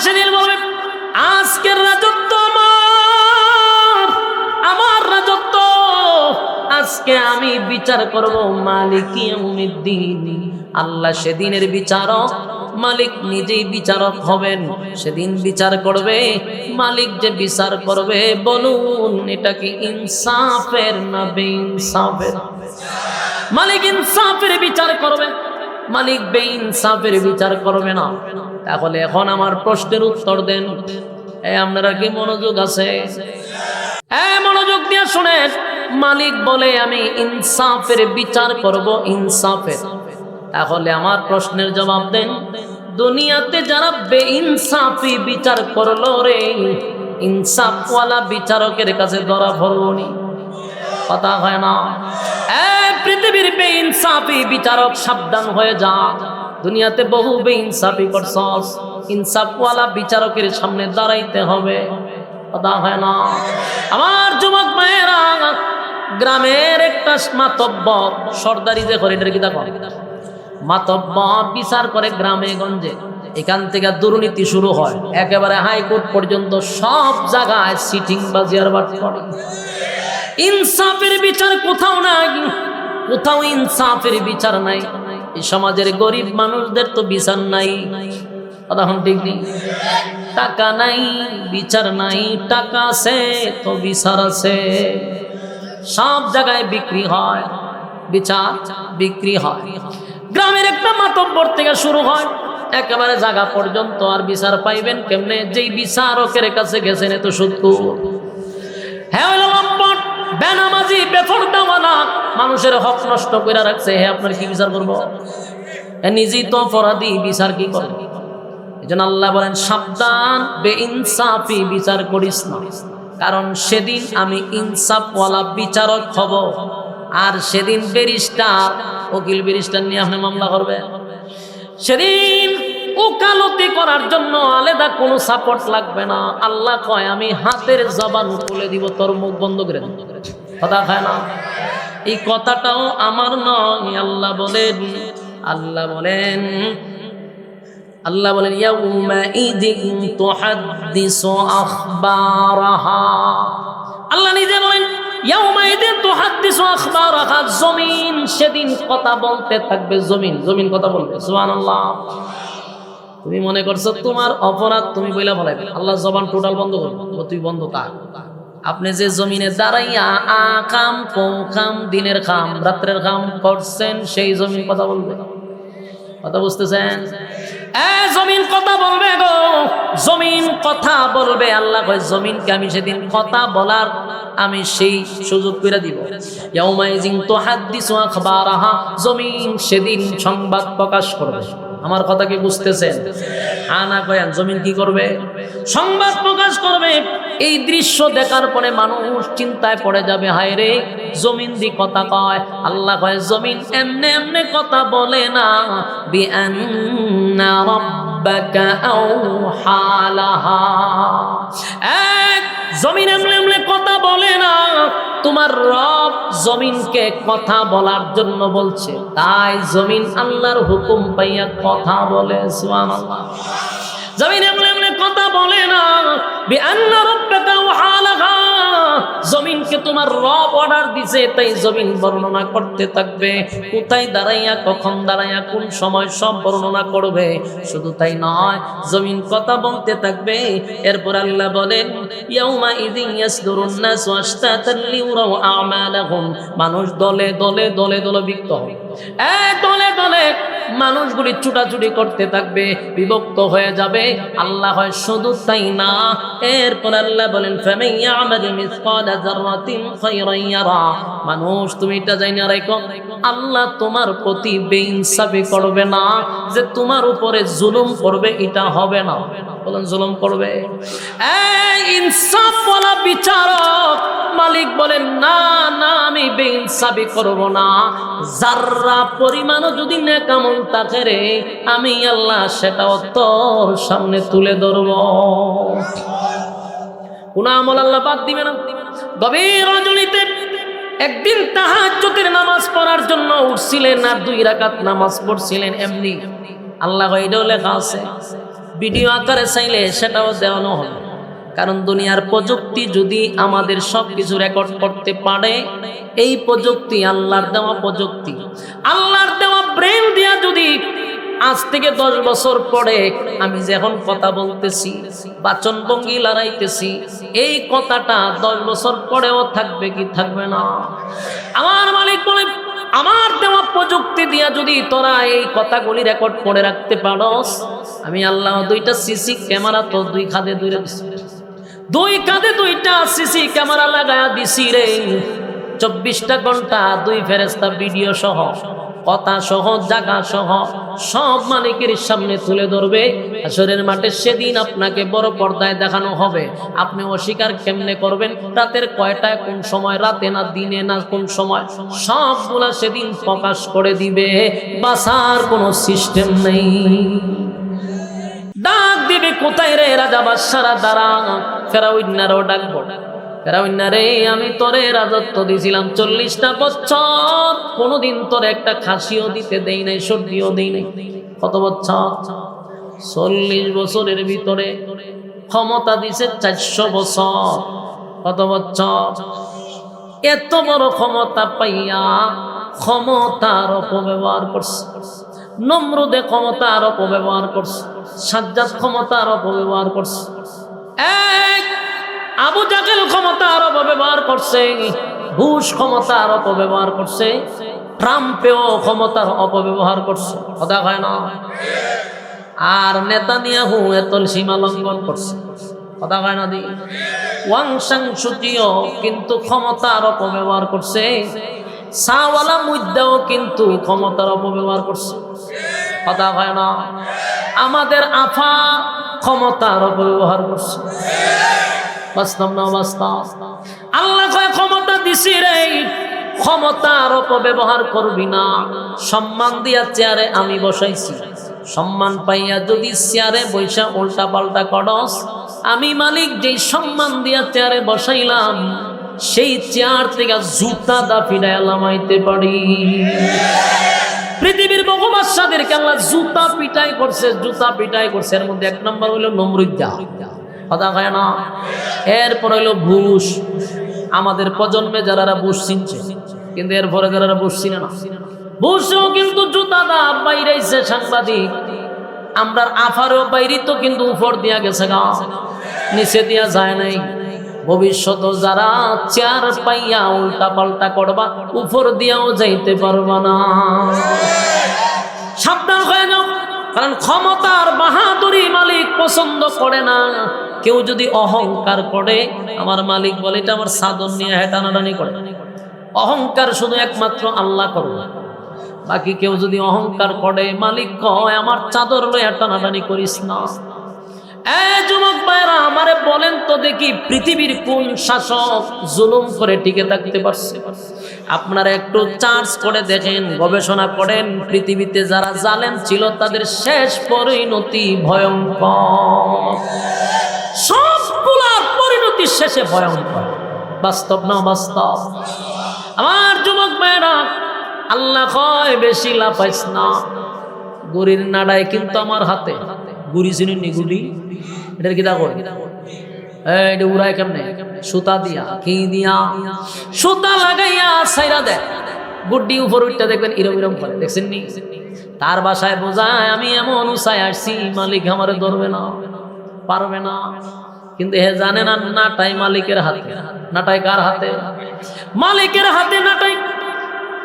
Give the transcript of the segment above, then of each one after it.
সেদিন বলবে আজকের রাজত্ব আমার রাজত্ব, আজকে আমি বিচার করব মালিক ইয়াউমিদ্দিন। আল্লাহ সেদিনের বিচারক, মালিক নিজেই বিচারক হবেন। সেদিন বিচার করবে, মালিক যে বিচার করবে বলুন এটা কি ইনসাফের না বেইনসাফের? মালিক ইনসাফের বিচার করবে, মালিক বেইনসাফের বিচার করবে না। তাহলে এখন আমার প্রশ্নের উত্তর দেন। আপনারা কি মনোযোগ আছে? মনোযোগ দিয়ে শুনেন। মালিক বলে আমি ইনসাফের বিচার করব, ইনসাফের। তাহলে আমার প্রশ্নের জবাব দেন, দুনিয়াতে যারা বেইনসাফি বিচার করলো রে, ইনসাফওয়ালা বিচারকের কাছে ধরা পড়বনি? কথা হয় না? পৃথিবীর বেইনসাফি বিচারক সাবধান হয়ে যা। দুনিয়াতে বহু বেইনসাফি করছস, ইনসাফওয়ালা বিচারকের সামনে দাঁড়াইতে হবে। কথা হয় না? আমার যুবক ভাইয়েরা, গ্রামের একটা মাতব্বর সর্দারি যে করে, এটার কি দেখো, মাতব্বর বিচার করে গ্রামে গঞ্জে। এখান থেকে দুর্নীতি শুরু হয়, একেবারে হাইকোর্ট পর্যন্ত সব জায়গায় সিটিং বাজি আর বাট করে। ইনসাফের বিচার কোথাও নাই, কোথাও ইনসাফের বিচার নাই। এই সমাজের গরিব মানুষদের তো বিচার নাই। কথা ঠিক নেই? টাকা নাই বিচার নাই, টাকা আছে তো বিচার আছে। সব জায়গায় বিক্রি হয়, বিচার বিক্রি হয়। গ্রামের একটা মাতব্বর থেকে শুরু হয়, একেবারে জায়গা পর্যন্ত। আর বিচার পাইবেন কেমনে? যেই বিচারকের কাছে গেছেন এত সত্য। হ্যাঁ হলো লম্পট, বেনামাজি, বেপরদাওয়ালা, মানুষের হক নষ্ট করে রাখছে। হ্যাঁ আপনার কি বিচার করবো? নিজেই তো অপরাধী, বিচার কি করবে? এই জন্য আল্লাহ বলেন সাবধান, বেইনসাফি বিচার করিস না। কারণ সেদিন আমি ইনসাফওয়ালা বিচারক হব। আর সেদিন ব্যারিস্টার, উকিল ব্যারিস্টার নিয়ে আপনি মামলা করবেন। সেদিন ওকালতি করার জন্য আলাদা কোনো সাপোর্ট লাগবে না। আল্লাহ কয় আমি হাতের জবান খুলে দিব, তোর মুখ বন্ধ করে দেব। কথা হয় না? এই কথাটাও আমার নয়। আল্লাহ বলেন, আল্লাহ বলেন, আল্লাহ বলেন ইয়াউমাইদিন তুহাদ্দিসু আখবারাহা। আল্লাহ নিজে বলেন ইয়াউমাইদিন তুহাদ্দিসু আখবারাহা। জমিন সেদিন কথা বলতে থাকবে। জমিন, জমিন কথা বলবে। সুবহানাল্লাহ। তুমি মনে করছো তোমার অপরাধ তুমি বইলা বলাইবে, আল্লাহ জবান টোটাল বন্ধ করবে। তুই বন্ধ থাক। আপনি যে জমিনে দাঁড়াইয়া আকাম কোকাম, দিনের খাম রাত্রের খাম করছেন, সেই জমিন কথা বলবে। কথা বুঝতেছেন? জমিন কথা বলবে গো, জমিন কথা বলবে। আল্লাহ কয় জমিনকে আমি সেদিন কথা বলার আমি সেই সুযোগ করে দিব। ইয়াউমাইযিন তুহাদ্দিসু আখবারাহা। জমিন সেদিন সংবাদ প্রকাশ করবে। আমার কথা কি বুঝতেছেন? আনা কয়েন জমিন কি করবে? সংবাদ প্রকাশ করবে। এই দৃশ্য দেখার পরে মানুষ চিন্তায় পড়ে যাবে, হায় রে জমিন দি কথা কয়। আল্লাহ কয় জমিন এমনে এমনে কথা বলে না, বিআন্না রাব্বাকা আওহা লাহা। এক জমিন এমনে এমনে কথা বলে না, তোমার রব জমিনকে কথা বলার জন্য বলছে। তাই জমিন আল্লাহর হুকুম পাইয়া কথা বলে। সুবহানাল্লাহ। জমিন এমনে এমনে কথা বলে না, বিআন্না রাব্বাকা আওহা লাহা। জমিনকে তোমার রব অর্ডার দিছে, তাই জমিন বর্ণনা করতে থাকবে। কোথায় দাঁড়াইয়া, কখন দাঁড়াইয়া, কোন সময়, সব বর্ণনা করবে। শুধু তাই নয়, জমিন কথা বলতে থাকবে। এরপর আল্লাহ বলেন ইয়াউমাইযিন ইয়াসদুরুন নাসু আশতাতান লিউরাউ আমালাহুম। মানুষ দলে দলে দলে দলে বিভক্ত হবে। দলে দলে মানুষগুলি ছুটাছুটি করতে থাকবে, বিভক্ত হয়ে যাবে। আল্লাহ হয় শুধু তাই না, এরপর আল্লাহ বলেন ফামান ইয়ামাল মিসকালা যাররাতিন খায়রান ইয়ারা। মানুষ তুমি এটা জানা রাখো, আল্লাহ তোমার প্রতি বেইনসাফি করবে না, যে তোমার উপরে জুলুম করবে, এটা হবে না। বলেন জুলুম করবে? ইনসাফওয়ালা বিচারক মালিক বলেন না না, আমি বেইনসাফি করব না। যাররা পরিমাণও যদি নেক আমল থাকে রে, আমি আল্লাহ সেটাও তোর সামনে তুলে ধরব। কোন আমল আল্লাহ বাদ দিবে না। গভীর রজনীতে একদিন তাহাজ্জুদের নামাজ পড়ার জন্য উঠছিলেন, আর 2 রাকাত নামাজ পড়ছিলেন। এমনি আল্লাহ এটাও লেখা আছে, ভিডিও আকারে চাইলে সেটাও দেওয়ানো হবে। কারণ দুনিয়ার প্রযুক্তি যদি আমাদের সব কিছু রেকর্ড করতে পারে, এই প্রযুক্তি আল্লাহর দেওয়া প্রযুক্তি, আল্লাহর দেওয়া ব্রেন দিয়া যদি আজ থেকে 10 বছর পরে আমি যখন কথা বলতেছি, বাচন ভঙ্গি লড়াইতেছি, এই কথাটা 10 বছর পরেও থাকবে কি থাকবে না? আমার মালিক বলে, আমার দেওয়া প্রযুক্তি দিয়া যদি তোরা এই কথাগুলি রেকর্ড করে রাখতে পারস, আমি আল্লাহ 2টা সিসি ক্যামেরা তো 2 কাঁধে 2 কাঁধে 2টা সিসি ক্যামেরা লাগায়া দিছি রে। 24টা ঘন্টা 2 ফেরেশতা ভিডিও সহ, কথা সহ, জায়গা সহ সব মালিকের সামনে তুলে ধরবে। হাশরের মাঠে সেদিন আপনাকে বড় পর্দায় দেখানো হবে। আপনি অস্বীকার কেমনে করবেন? রাতের কয়টায়, কোন সময়, রাতে না দিনে না কোন সময়, সবগুলা সেদিন প্রকাশ করে দিবে। বাঁচার কোনো সিস্টেম নেই। ডাক দিবে, কোথায় রে রাজা বাদশারা, দাঁড়া। ফেরাউন্নারও ডাকবো, ফেরাউন্না রে, আমি তোরে রাজত্ব দিয়েছিলাম 40টা বছর, কোনোদিন তোরে একটা খাসিও দিতে দেই নাই, সর্দিও দেই নাই। কত বছর? 40 বছরের ভিতরে ক্ষমতা দিছে 400 বছর। কত বছর? এত বড় ক্ষমতা পাইয়া ক্ষমতার অপব্যবহার করছে। নমরুদে ক্ষমতার অপব্যবহার করছে, সাজ্জাদ ক্ষমতার অপব্যবহার করছে, আবু জাহেল ক্ষমতার অপব্যবহার করছে, বুশ ক্ষমতার অপব্যবহার করছে, ট্রাম্পেও ক্ষমতার অপব্যবহার করছে। কথা হয় না? আর নেতানিয়াহু এত সীমা লঙ্ঘন করছে। কথা হয় না? দি ওয়াং সাং সুচিও কিন্তু ক্ষমতার অপব্যবহার করছে। সাওয়ালা মুদ্দাও কিন্তু ক্ষমতার অপব্যবহার করছে। কথা হয় না? আমাদের আফা ক্ষমতার অপব্যবহার করছে। বাস্তব না বাস্তব? আল্লাহ কয় ক্ষমতা দিছি রে, ক্ষমতার অপব্যবহার করবি না। সম্মান দিয়া চেয়ারে আমি বসাইছি, সম্মান পাইয়া যদি চেয়ারে বৈশা উল্টা পাল্টা করস, আমি মালিক যেই সম্মান দিয়া চেয়ারে বসাইলাম, সেই চেয়ার থেকে জুতা দা ফিরাইয়া লামাইতে পারি। পৃথিবীর বহু বাদশাদেরকে আল্লাহ জুতা পিটাই করছে, জুতা পিটাই করছে। এর মধ্যে 1 নম্বর হইল নমরুদ। কথা হয় না? এরপর হইলো বুশ। আমাদের প্রজন্মে যারা বুশ চিনছে, কিন্তু এরপরে যারা বুশ চিনে না, বুশও কিন্তু জুতা দা বাইরেছে। সাংবাদিক আমরার আফারও বাইরে তো কিন্তু উপর দিয়া গেছে, গা নিচে দিয়া যায় নাই। ভবিষ্যৎ যারা চেয়ার পাইয়া উল্টা পাল্টা করবা, উপর দিয়াও যাইতে পারবা না। সাবধান হয়ে যাও, কারণ ক্ষমতার বাহাদুরি মালিক পছন্দ করে না। কেউ যদি অহংকার করে, আমার মালিক বলে এটা আমার সাদর নিয়ে হেটানাটানি করে। অহংকার শুধু একমাত্র আল্লাহ করবে। বাকি কেউ যদি অহংকার করে, মালিক কয় আমার চাদর লইয়া টানাটানি করিস না। যুবক ভাইরা আমারে বলেন তো দেখি, পৃথিবীর কোন শাসক জুলুম করে টিকে থাকতে পারছে? আপনারা একটু চার্জ করে দেখেন, গবেষণা করেন, পৃথিবীতে যারা জালেম ছিল তাদের শেষ পরিণতি ভয়ঙ্কর। সবগুলার পরিণতি শেষে ভয়ঙ্কর। বাস্তব না বাস্তব? আমার যুবক ভাইরা, আল্লাহ কয় বেশি লাফাইস না, গরির নাড়ায় কিন্তু আমার হাতে। গুড়ি চিনি গুড়ি, এটার কি দেখো? এটা উড়ায় কেমনে? সুতা দিয়া, কি দিয়া? সুতা লাগাইয়া সাইরা দেয়, গুড্ডি উপর উঠতে দেখবেন ইরম ইরম করে। দেখছেন নি? তার বাসায় বোঝায় আমি এমন উঁচায় আসছি, মালিক আমারে ধরবে না, পারবে না। কিন্তু হে জানে না, নাটাই মালিকের হাতে। নাটাই কার হাতে? মালিকের হাতে নাটাই।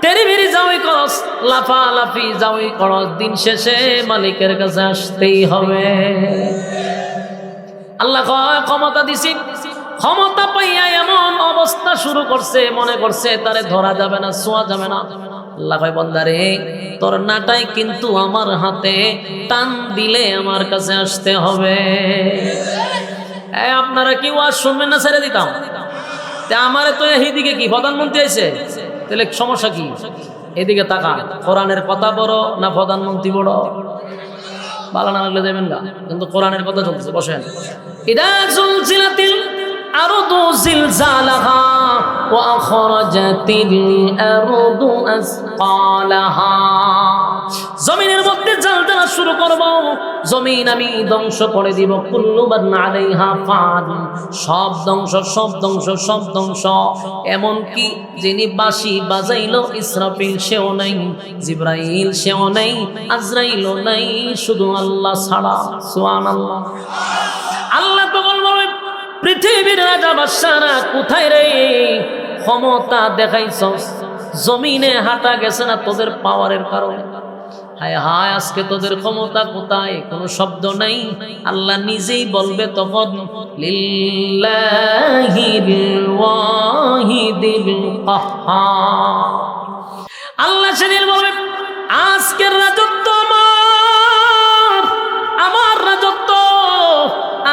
তেরি বেরি যাওয়াই করস, লাফা লাফি যাওয়াই করস, দিন শেষে মালিকের কাছে আসতেই হবে। আল্লাহ ক্ষমতা দিছি, ক্ষমতা পাইয়া এমন অবস্থা শুরু করছে, মনে করছে তারে ধরা যাবে না, ছোঁয়া যাবে না। আল্লাহ কয় বান্দারে, তোর নাটাই কিন্তু আমার হাতে, টান দিলে আমার কাছে আসতে হবে। আপনারা কি ওয়াজ শুনবেন না? ছেড়ে দিতাম। আমারে তো এইদিকে কি প্রধানমন্ত্রী আইছে, তাহলে সমস্যা কি? এদিকে তাকান, কোরআনের কথা বড় না প্রধানমন্ত্রী বড়? ভালো না লাগলে যাবেন না, কিন্তু কোরআনের কথা চলছে। বসেন। ইদা জুলজিলাতিল আরদু জিলজালাহা ওয়া আখরাজাতিল আরদু আসকালাহা। জমিনের মধ্যে জালজালা শুরু করব, জমিন আমি ধ্বংস করে দিব। কুল্লু মান আলাইহা ফান, সব ধ্বংস, সব ধ্বংস, সব ধ্বংস। এমন কি যিনি বাঁশি বাজাইলো ইসরাফিল সেও নাই, জিবরাইল সেও নাই, আজরাইলও নাই, শুধু আল্লাহ ছাড়া। সুবহানাল্লাহ। আল্লাহ তো বলবেন পৃথিবীর রাজা বাদশারা কোথায় রে? ক্ষমতা দেখাইছস, জমিনে হাঁটা গেছে না তোদের পাওয়ারের কারণে। হায় হায়, আজকে তোদের ক্ষমতা কোথায়? কোনো শব্দ নাই। আল্লাহ নিজেই বলবে তখন, লিল্লাহিল ওয়াহিদিল কাহ্হার। আল্লাহ সেদিন বলবে আজকের রাজত্ব আমার রাজত্ব।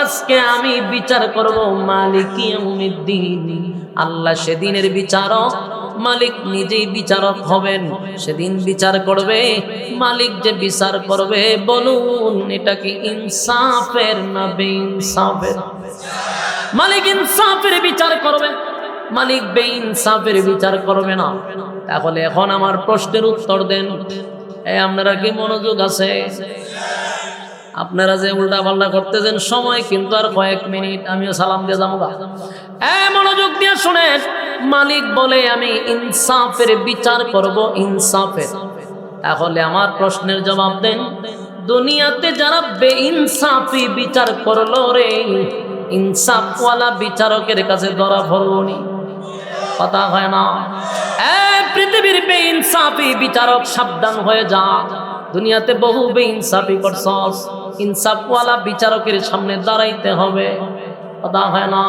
আজকে আমি বিচার করব মালিক ইয়াউমিদ্দিন। আল্লাহ সেদিনের বিচারক, মালিক নিজেই বিচারক হবেন। সেদিন বিচার করবে, মালিক যে বিচার করবে, বলুন এটা কি ইনসাফের না বেইনসাফের? মালিক ইনসাফের বিচার করবে, মালিক বেইনসাফের বিচার করবে না। তাহলে এখন আমার প্রশ্নের উত্তর দেন। আপনারা কি মনোযোগ আছে? আপনারা যে উল্টা পাল্টা করতেছেন, সময় কিন্তু আর কয়েক মিনিট, আমিও সালাম দিয়ে যাবো। মনোযোগ দিয়ে শুনেন, মালিক বলে আমি ইনসাফের বিচার করব, ইনসাফের। তাহলে আমার প্রশ্নের জবাব দেন, দুনিয়াতে যারা বেইনসাফি বিচার করলো রে, ইনসাফওয়ালা বিচারকের কাছে ধরা পড়বনি? কথা হয় না? পৃথিবীর বেইনসাফি বিচারক সাবধান হয়ে যা। দুনিয়াতে বহু বেইনসাফি করছস, ইনসাফওয়ালা বিচারকের সামনে দাঁড়াইতে হবে। কথা হয় না?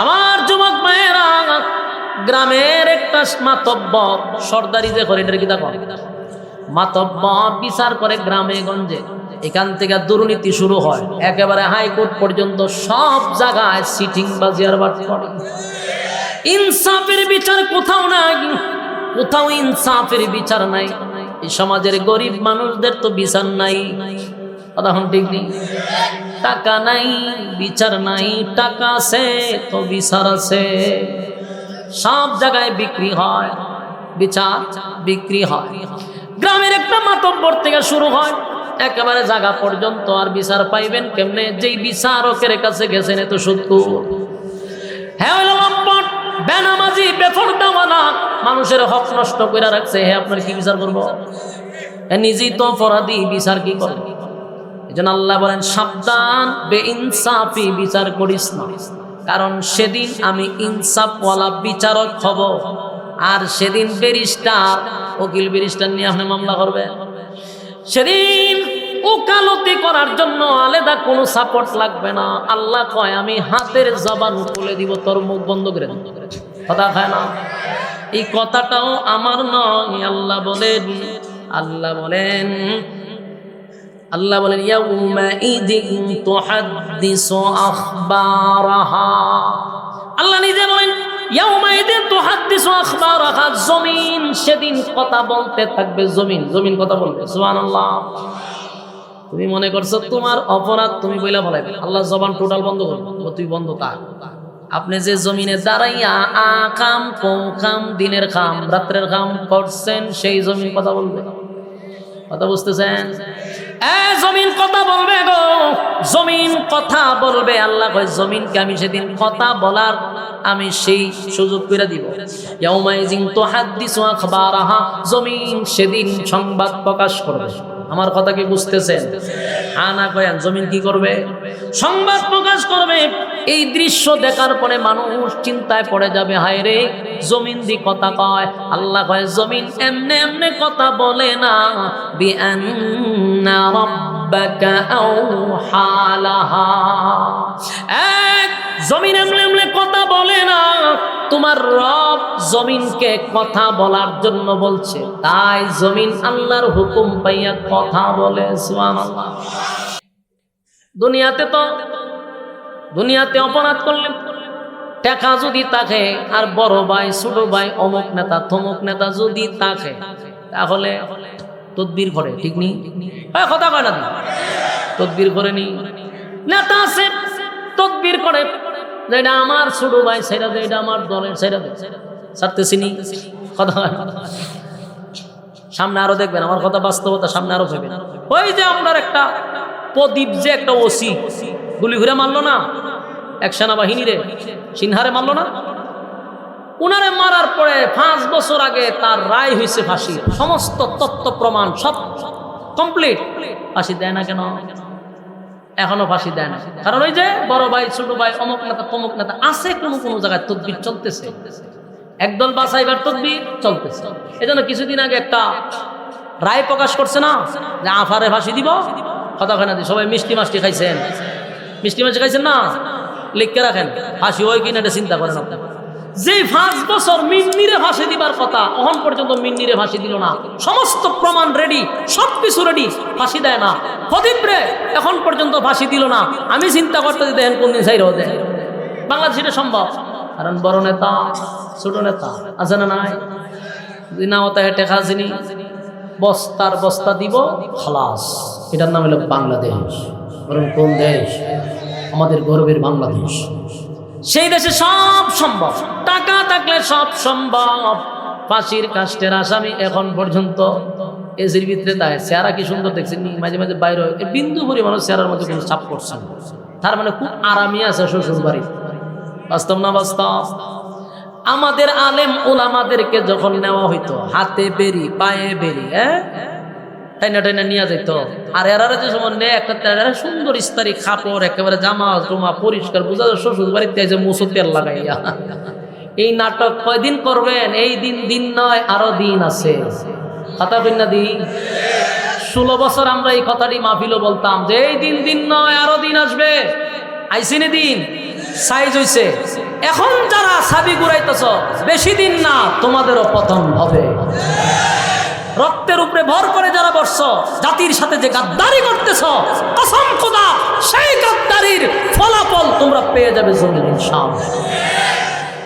আমার যুবক মায়েরা, গ্রামের একটা মাতব্বর, সর্দারি যে করে, এটার কি দেখো, মাতব্বর বিচার করে গ্রামে গঞ্জে। এখান থেকে দুর্নীতি শুরু হয়, একেবারে হাইকোর্ট পর্যন্ত সব জায়গায় সিটিং বাজি আর বাট করে। ইনসাফের বিচার কোথাও নাই, কোথাও ইনসাফের বিচার নাই। এই সমাজের গরিব মানুষদের তো বিচার নাই। কথা ঠিক নেই? টাকা নাই, বিচার নাই। টাকা আছে তো বিচার আছে। সব জায়গায় বিক্রি হয়, বিচার বিক্রি হয়। গ্রামের একটা মাতব্বর থেকে শুরু হয়, একেবারে জায়গা পর্যন্ত। আর বিচার পাইবেন কেমনে? যেই বিচারকের কাছে গেছেন এত সত্য। হ্যাঁ, হলো লম্পট, বেনামাজি, বেপরদাওয়ালা, মানুষের হক নষ্ট করে রাখছে। হ্যাঁ, আপনার কি বিচার করবো? নিজেই তো অপরাধী, বিচার কি করবে? এই জন্য আল্লাহ বলেন সাবধান, বেইনসাফি বিচার করিস না। কারণ সেদিন আমি ইনসাফওয়ালা বিচারক হব। আর সেদিন ব্যারিস্টার, উকিল ব্যারিস্টার নিয়ে আপনি মামলা করবেন। সেদিন ওকালতি করার জন্য আলাদা কোনো সাপোর্ট লাগবে না। আল্লাহ কয় আমি হাতের জবান খুলে দিব, তোর মুখ বন্ধ করে দিব। কথা হয় না? এই কথাটাও আমার নয়। আল্লাহ বলেন, আল্লাহ বলেন, আল্লাহ বলেন ইয়াউমাইদিন তুহাদ্দিসু আখবারাহা। আল্লাহ নিজে বলেন ইয়াউমাইদিন তুহাদ্দিসু আখবারাহা। জমিন সেদিন কথা বলতে থাকবে। জমিন, জমিন কথা বলবে। সুবহানাল্লাহ। তুমি মনে করছো তোমার অপরাধ তুমি বইলা বলাইবে, আল্লাহ জবান টোটাল বন্ধ করবে। তুই বন্ধ থাক। আপনি যে জমিনে দাঁড়াইয়া আকাম কোকাম, দিনের খাম রাত্রের খাম করছেন, সেই জমিন কথা বলবে। কথা বুঝতেছেন? জমিন কথা বলবে গো, জমিন কথা বলবে। আল্লাহ কয় জমিনকে আমি সেদিন কথা বলার আমি সেই সুযোগ করে দিব। ইয়াউমাইযিন তুহাদ্দিসু আখবারাহা। জমিন সেদিন সংবাদ প্রকাশ করবে। আমার কথা কি বুঝতেছেন? আনা কয়ান জমিন কি করবে? সংবাদ প্রকাশ করবে। এই দৃশ্য দেখার পরে মানুষ চিন্তায় পড়ে যাবে, হায় রে জমিন দি কথা কয়। আল্লাহ কয় জমিন এমনে এমনে কথা বলে না, বিআন্না রাব্বাকা আওহা লাহা। এক জমিন এমনে এমনে কথা বলে না, তোমার রব জমিনকে কথা বলার জন্য বলছে। তাই জমিন আল্লাহর হুকুম পাইয়া কথা বলে। সুবহানাল্লাহ। দুনিয়াতে অপরাধ করলে টাকা যদি থাকে, আর বড় ভাই ছোট ভাই অমুক নেতা থমুক নেতা যদি থাকে, তাহলে তদবির করে। ঠিক নেই? কথা কয় না? তদবির করে নি। নেতা আছে তদবির করে, যে এটা আমার ছোট ভাই ছেড়ে দে, এটা আমার দলের ছেড়ে দে, ছাড়তেছি নি কথা। সামনে আরো দেখবেন আমার কথা বাস্তবতা, সামনে আরো ভেবেন। ওই যে আপনার একটা প্রদীপ যে একটা ওসি গুলি ঘুরে মারলো না এক সেনাবাহিনীরে, সিনহারে মারলো না, উনারে মারার পরে 5 বছর আগে তার রায় হয়েছে ফাঁসি, সমস্ত তথ্য প্রমাণ সব কমপ্লিট, ফাঁসি দেয় না কেন? এখনো ফাঁসি দেয় না কারণ ওই যে বড় ভাই ছোট ভাই অমুক নেতা তমুক নেতা আছে, কোনো কোনো জায়গায় তদবির চলতেছে, একদল বাছাইবার তদবির চলতেছে। এজন্য কিছুদিন আগে একটা রায় প্রকাশ করছে না যে আফারে ফাঁসি দিব, কথা খানা দি সবাই মিষ্টি মাষ্টি খাইছেন, মিষ্টি মাষ্টি খাইছেন না, লিখকে রাখেন ফাঁসি হয় কিনা এটা চিন্তা করেন আপনার। যে 5 বছর মিন্নিরে ফাঁসি দিবার কথা এখন পর্যন্ত মিন্নিরে ফাঁসি দিল না, সমস্ত প্রমাণ রেডি, সবকিছু রেডি, ফাঁসি দেয় না। খতিবরে এখন পর্যন্ত ফাঁসি দিল না। আমি চিন্তা করতে দিতে কোন দিন সাইর হতে বাংলাদেশে এটা সম্ভব, কারণ বড় নেতা ছোট নেতা আছে না নাই, না হতে টেকা চিনি বস্তার বস্তা দিব খালাস, এটার নাম হলো বাংলাদেশ। বরং কোন দেশ? আমাদের গর্বের বাংলাদেশ। সেই দেশে সব সম্ভব, টাকা থাকলে সব সম্ভব। ফাঁসির কাস্টের আসামি এখন পর্যন্ত এসির ভিতরে দেয়, চেহারা কি সুন্দর দেখছেন, মাঝে মাঝে বাইরে বিন্দু পরিমাণও চেহারার মধ্যে কোনো চাপ করছে না, তার মানে খুব আরামই আছে শ্বশুর বাড়ি। বাস্তব না বাস্তব? আমাদের আলেম ওলামাদেরকে যখন নেওয়া হইতো হাতে বেরি পায়ে বেরি, টাইনা টাইনা নিয়ে যাইতো, আর এরা যে সময় নেয় একটা সুন্দর ইস্তারি কাপড় একেবারে জামা জমা পরিষ্কার, বোঝা যায় শ্বশুর বাড়িতে যে মুসো তেল লাগাইয়া। এই নাটক কয়দিন করবেন? এই দিন দিন নয়, আরো দিন আছে। কথা বলনা দিন 16 বছর আমরা এই কথাটি মাহফিলও বলতাম যে এই দিন দিন নয়, আরো দিন আসবে। আইসিনি দিন সাইজ হইছে। এখন যারা সাবি ঘুরাইতেছ, বেশি দিন না তোমাদেরও পতন হবে। রক্তের উপরে ভর করে যারা বসছ, জাতির সাথে যে গাদ্দারি করতেছ, কসম খোদা সেই গাদ্দারির ফলাফল তোমরা পেয়ে যাবে জমিন ইনশাআল্লাহ।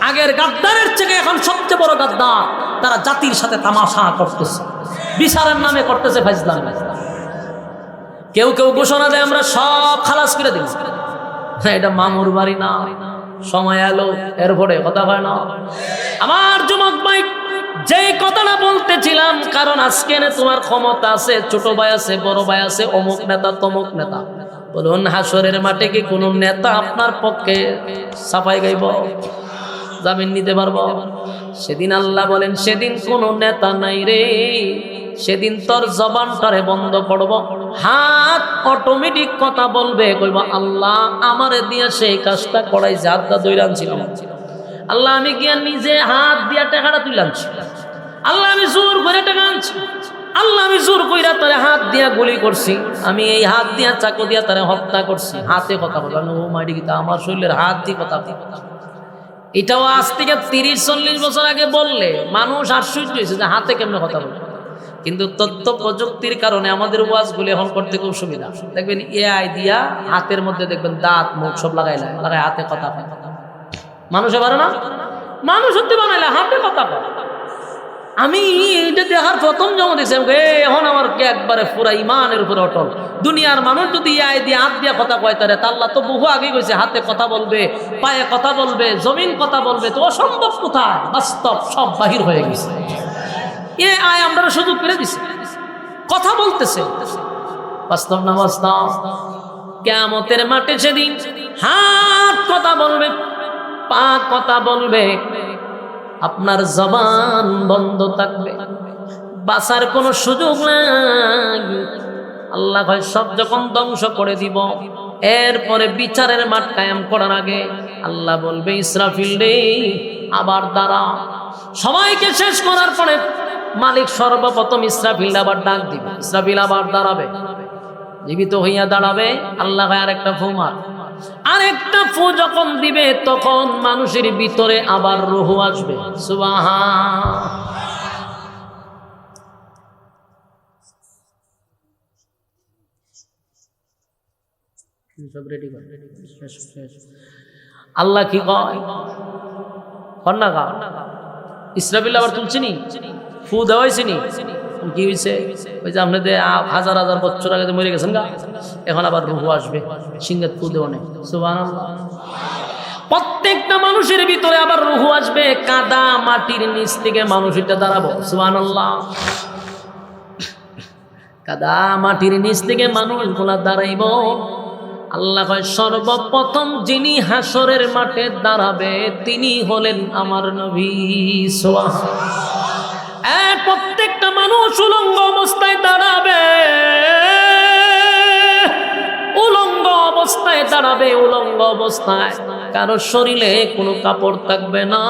আগের গাদ্দারের থেকে এখন সবচেয়ে বড় গাদ্দার, তারা জাতির সাথে তামাশা করতেছে, বিচারের নামে করতেছে ফাইজলাম। কেউ কেউ ঘোষণা দেয় আমরা সব খালাস করে দিই, এটা মামুর বাড়ি না, সময় এলো এরপরে কথা হয় না। আমার যুবক ভাই, যে কথাটা বলতেছিলাম, কারণ আজকে তোমার ক্ষমতা আছে, ছোট ভাই আছে, বড় ভাই আছে, অমুক নেতা তমুক নেতা, বলুন হাসরের মাঠে কি কোনো নেতা আপনার পক্ষে সাফাই গাইব, জামিন নিতে পারবো? সেদিন আল্লাহ বলেন সেদিন কোনো নেতা নাই রে, সেদিন তোর জবানটারে বন্ধ করব, হাত অটোমেটিক কথা বলবে, কইব আল্লাহ আমারে দিয়া সেই কাজটা করাই, হাতটা দইরা আনছিলাম, আল্লাহ আমি গিয়া নিজে হাত দিয়া টাকাটা তুলে আনছি, আল্লাহ আমি জোর করে টাকা আনছি, আল্লাহ আমি জোর কইরা তারে হাত দিয়া গুলি করছি, আমি এই হাত দিয়া চাকু দিয়া তারে হত্যা করছি। হাতে কথা বললাম, ও মাইডি গীতা আমার শরীরের হাত দিয়ে কথা। এটাও আজ থেকে 30-40 বছর আগে বললে মানুষ আশ্চর্য হয়েছে যে হাতে কেমনে কথা বলে। কিন্তু তথ্য প্রযুক্তির কারণে আমাদের ওয়াজগুলি এখন করতে খুব সুবিধা। দেখবেন এআই দিয়া হাতের মধ্যে দেখবেন দাঁত মুখ সব লাগাই হাতে কথা পায়। মানুষে পারে না, মানুষ সত্যি বানাইলে হাতে কথা পায়। আমি এইটা দেখার প্রথম যখন দেখছি এখন আমার একবারে পুরা ইমানের উপরে অটল। দুনিয়ার মানুষ যদি এআই দিয়ে হাত দিয়া কথা কয় তারে, আল্লাহ তো বহু আগে কইছে হাতে কথা বলবে, পায়ে কথা বলবে, জমিন কথা বলবে, তো অসম্ভব কোথায়, বাস্তব সব বাহির হয়ে গেছে। এআই আমরা সুযোগ করে দিছে, কথা বলতেছে। বাস্তব না বাস্তব? কিয়ামতের মাঠে সেদিন হাত কথা বলবে, পা কথা বলবে, আপনার জবান বন্ধ থাকবে, বাঁচার কোনো সুযোগ নাই। আল্লাহ কয় সব যখন ধ্বংস করে দিব, এরপরে বিচারের মাঠ কায়েম করার আগে আল্লাহ বলবে ইসরাফিল রে আবার দাঁড়া। সবাইকে শেষ করার পরে মালিক সর্বপ্রথম ইসরাফিল আবার ডাক দিবে, ইসরাফিল আবার দাঁড়াবে, জীবিত হইয়া দাঁড়াবে। আল্লাহ আর একটা ফু মার, আরেকটা ফু যখন দিবে তখন মানুষের ভিতরে আবার রূহ আসবে। সুবহান। আল্লাহ কি কয় কন্যা গা ইসরাফিল আবার তুলছিনি, ফু দেওয়াইছিনি, কি হয়েছে? ওই যে আপনাদের 1000 বছর আগে মরে গেছেন গা, এখন আবার রূহ আসবে, সিংহের ফু দেওয়া নেই। সুবহানাল্লাহ। প্রত্যেকটা মানুষের ভিতরে আবার রূহ আসবে, কাদা মাটির নিচ থেকে মানুষ এটা দাঁড়াবো। সুবহানাল্লাহ। কাদা মাটির নিচ থেকে মানুষগুলা দাঁড়াইব। আল্লাহ কয় সর্বপ্রথম যিনি হাসরের মাঠে দাঁড়াবে তিনি হলেন আমার নবী। প্রত্যেকটা মানুষ উলঙ্গ অবস্থায় দাঁড়াবে, উলঙ্গ অবস্থায় দাঁড়াবে, উলঙ্গ অবস্থায়। কারো শরীরে কোনো কাপড় থাকবে না,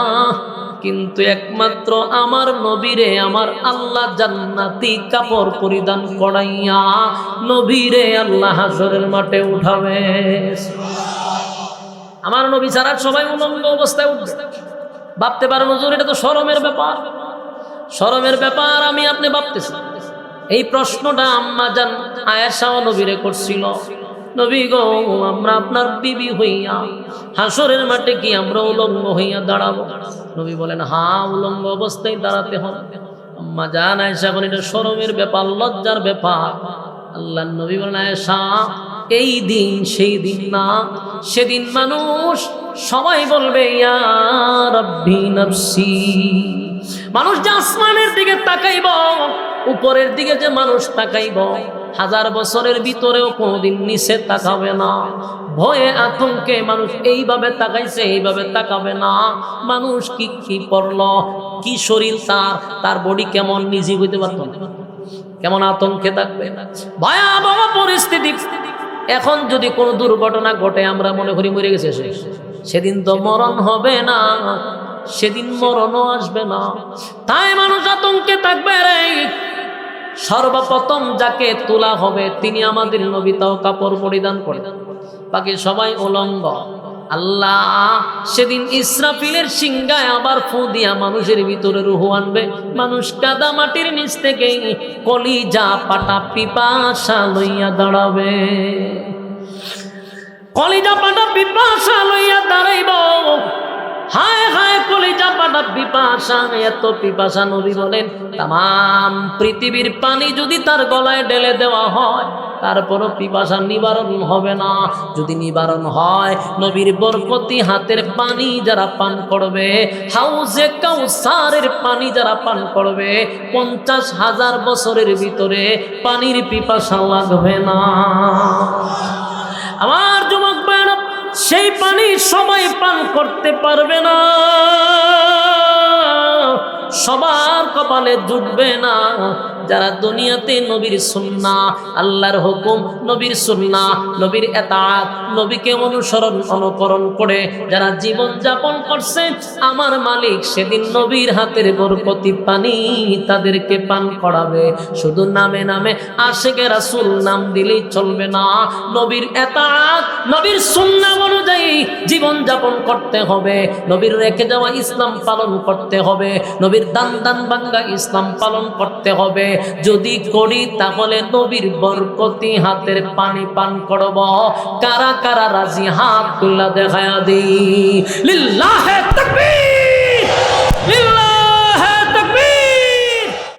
কিন্তু একমাত্র আমার নবীরে আমার আল্লাহ জান্নাতি কাপড় পরিধান করাইয়া নবীরে আল্লাহ হাসরের মাঠে উঠাবে। আমার নবী ছাড়া সবাই উলঙ্গ অবস্থায় উঠবে। ভাবতে পারেন হুজুর এটা তো শরমের ব্যাপার। শরমের ব্যাপার আমি আপনি ভাবতেছি। এই প্রশ্নটা আম্মা জান আয়েশা নবীরে করছিল, নবী গো আমরা আপনার বিবি হইয়া হাসরের মাঠে কি আমরা উলঙ্গ হইয়া দাঁড়াবো? নবী বলেন হ্যাঁ, উলঙ্গ অবস্থায় দাঁড়াতে হবে। আম্মা জান আয়েশা বলেন এটা শরমের ব্যাপার, লজ্জার ব্যাপার। আল্লাহর নবী বলেন আয়েশা এই দিন সেই দিন না, সেদিন মানুষ সবাই বলবে ইয়া রাব্বি নাফসি। মানুষ যে আসমানের দিকে তাকাইব, উপরের দিকে যে মানুষ তাকাইব, 1000 বছরের ভিতরেও কোনোদিন নিচে তাকাবে না। ভয়ে আতঙ্কে মানুষ এইভাবে তাকাইছে, এইভাবে তাকাবে না। মানুষ কি কি পড়ল, কি শরীর তার বডি কেমন নিজে বুঝতে পারত না, কেমন আতঙ্কে থাকবে। ভয়াবহ পরিস্থিতি। এখন যদি কোনো দুর্ঘটনা ঘটে আমরা মনে করি মরে গেছে, সেদিন তো মরণ হবে না, সেদিন মরণও আসবে না। তাই মানুষ আতঙ্কে থাকবে রে। সর্বপ্রথম যাকে তোলা হবে তিনি আমাদের নবী, তাও কাপড় পরিধান করে, বাকি সবাই উলঙ্গ। আল্লাহ সেদিন ইসরাফিলের সিংহায় আবার ফু দিয়া মানুষের ভিতরে রূহ আনবে। মানুষ কাদা মাটির নিচ থেকে কলিজা পাটা পিপাসা লইয়া দাঁড়াবে। কলিজা পাটা পিপাসা লইয়া দাঁড়াইব। হায় হায় কলিজা পাটা পিপাসা, এত পিপাসা। নবী বলেন তাম পৃথিবীর পানি যদি তার গলায় ঢেলে দেওয়া হয় তারপরও পিপাসা নিবারণ হবে না। যদি নিবারণ হয় নবীর বরকতি হাতের পানি যারা পান করবে, হাউজে কাউসারের পানি যারা পান করবে, 50,000 বছরের ভিতরে পানির পিপাসা লাগবে না। আমার যুবক ভাইরা, সেই পানি সবাই পান করতে পারবে না, সবার কপালে জুটবে না। যারা দুনিয়াতে নবীর সুন্নাহ, আল্লাহর হুকুম, নবীর সুন্নাহ, নবীর ইতাআত, নবীকে অনুসরণ অনুকরণ করে যারা জীবন যাপন করছে, আমার মালিক সেদিন নবীর হাতের বরকতি পানি তাদেরকে পান করাবে। শুধু নামে নামে আশিকে রাসূল নাম দিলেই চলবে না। নবীর ইতাআত, নবীর সুন্নাহ অনুযায়ী জীবন যাপন করতে হবে। নবীর রেখে যাওয়া ইসলাম পালন করতে হবে। নবীর দান ভাঙ্গা ইসলাম পালন করতে হবে। যদি করি তাহলে নবীর বরকতি হাতের পানি পান করব। কারা কারা রাজি হাত তুলে দেখায়া দিই। লিল্লাহে তাকবীর।